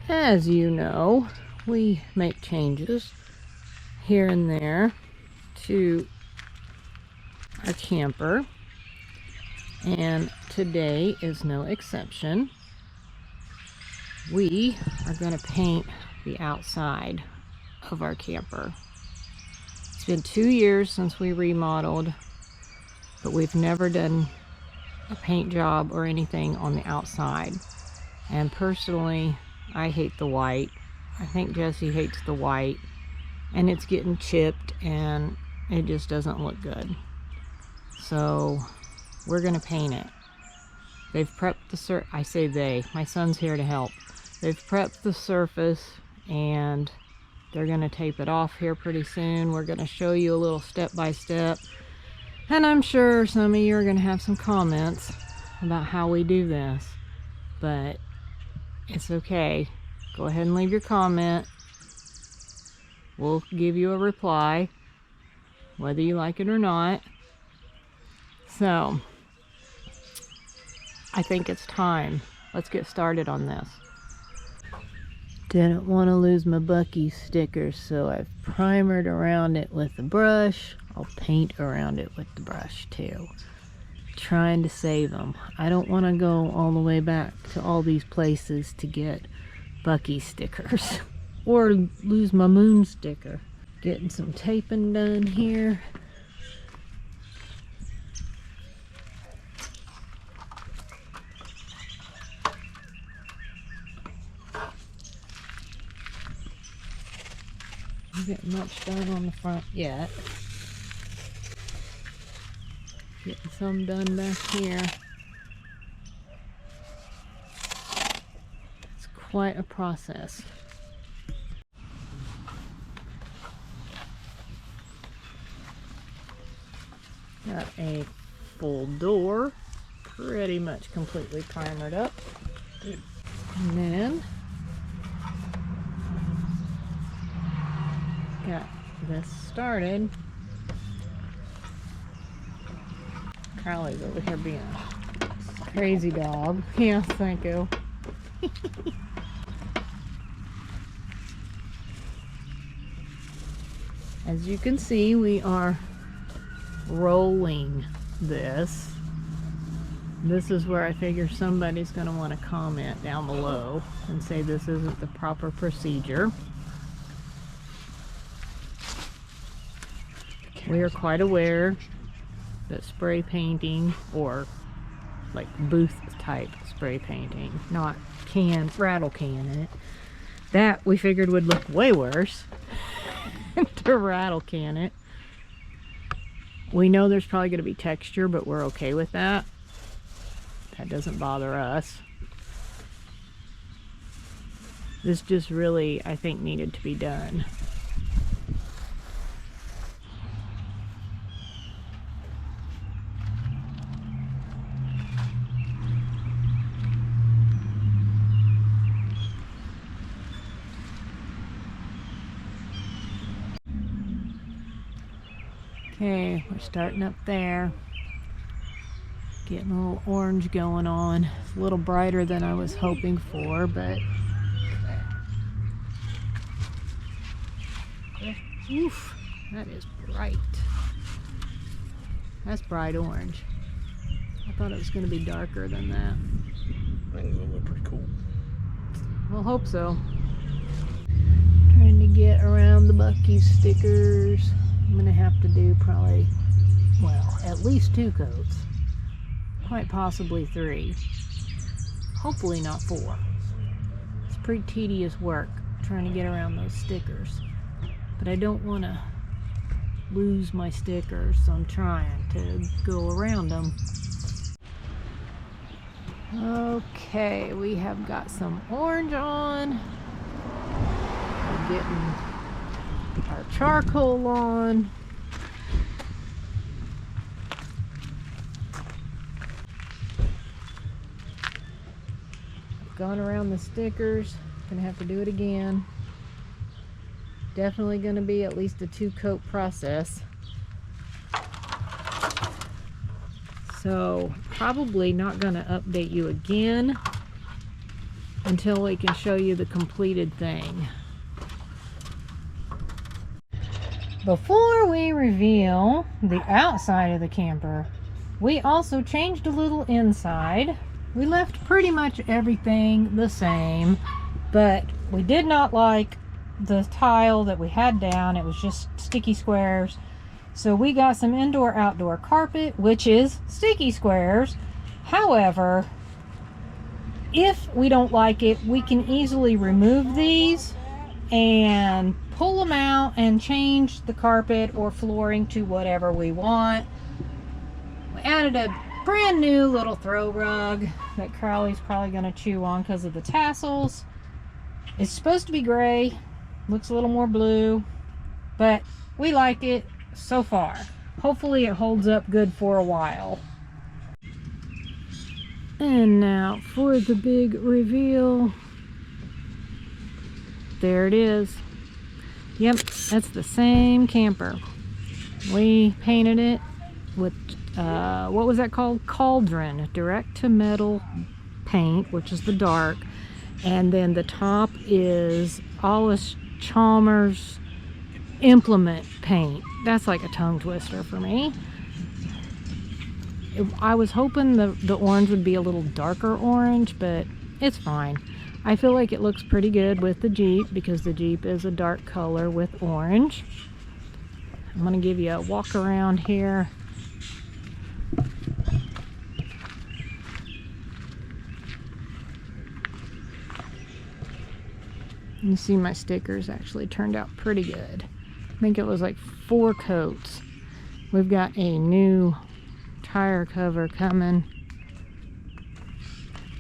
As you know, we make changes here and there to our camper, and today is no exception. We are going to paint the outside of our camper. It's been 2 years since we remodeled, but we've never done a paint job or anything on the outside. And personally, I hate the white. I think Jesse hates the white, and it's getting chipped and it just doesn't look good. So we're gonna paint it. They've prepped the I say they, my son's here to help. They've prepped the surface and they're gonna tape it off here pretty soon. We're gonna show you a little step by step. And I'm sure some of you are gonna have some comments about how we do this, but it's okay. Go ahead and leave your comment. We'll give you a reply, whether you like it or not. So, I think it's time. Let's get started on this. Didn't want to lose my Bucky stickers, so I've primered around it with a brush. I'll paint around it with the brush too. Trying to save them. I don't want to go all the way back to all these places to get Bucky stickers or lose my moon sticker. Getting some taping done here. Not getting much done on the front yet. Getting some done back here. It's quite a process. Got a full door, pretty much completely primered up. And then got this started. Crowley's over here being a crazy dog. Yes, thank you. As you can see, we are rolling this. This is where I figure somebody's going to want to comment down below and say this isn't the proper procedure. We are quite aware that spray painting, or like booth type spray painting, not rattle can it, that we figured would look way worse to rattle can it. We know there's probably going to be texture, but we're okay with that. That doesn't bother us. This just really, I think, needed to be done. Okay, we're starting up there. Getting a little orange going on. It's a little brighter than I was hoping for, but oof, that is bright. That's bright orange. I thought it was going to be darker than that. I think it'll look pretty cool. We'll hope so. Trying to get around the Bucky stickers. I'm going to have to do probably, well, at least 2 coats. Quite possibly 3. Hopefully not 4. It's pretty tedious work trying to get around those stickers. But I don't want to lose my stickers, so I'm trying to go around them. Okay, we have got some orange on. We're getting our charcoal on. Gone around the stickers. Gonna have to do it again. Definitely gonna be at least a 2-coat process. So probably not gonna update you again until we can show you the completed thing. Before we reveal the outside of the camper, we also changed a little inside. We left pretty much everything the same, but we did not like the tile that we had down. It was just sticky squares. So we got some indoor-outdoor carpet, which is sticky squares. However, if we don't like it, we can easily remove these and pull them out and change the carpet or flooring to whatever we want. We added a brand new little throw rug that Crowley's probably going to chew on because of the tassels. It's supposed to be gray, looks a little more blue, but we like it so far. Hopefully it holds up good for a while. And now for the big reveal. There it is. Yep, that's the same camper. We painted it with, what was that called? Cauldron direct to metal paint, which is the dark. And then the top is Alice Chalmers implement paint. That's like a tongue twister for me. I was hoping the orange would be a little darker orange, but it's fine. I feel like it looks pretty good with the Jeep because the Jeep is a dark color with orange. I'm going to give you a walk around here. You see my stickers actually turned out pretty good. I think it was like 4 coats. We've got a new tire cover coming.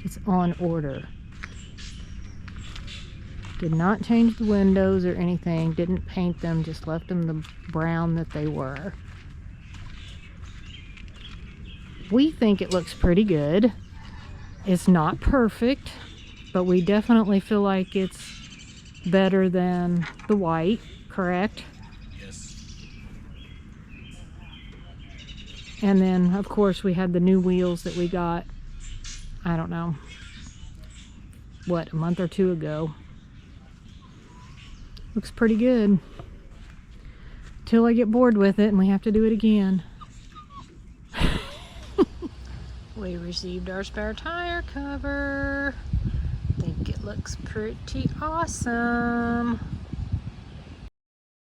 It's on order. Did not change the windows or anything, didn't paint them, just left them the brown that they were. We think it looks pretty good. It's not perfect, but we definitely feel like it's better than the white, correct? Yes. And then, of course, we had the new wheels that we got, I don't know, what, a month or 2 ago. Looks pretty good. Till I get bored with it and we have to do it again. We received our spare tire cover. Think it looks pretty awesome.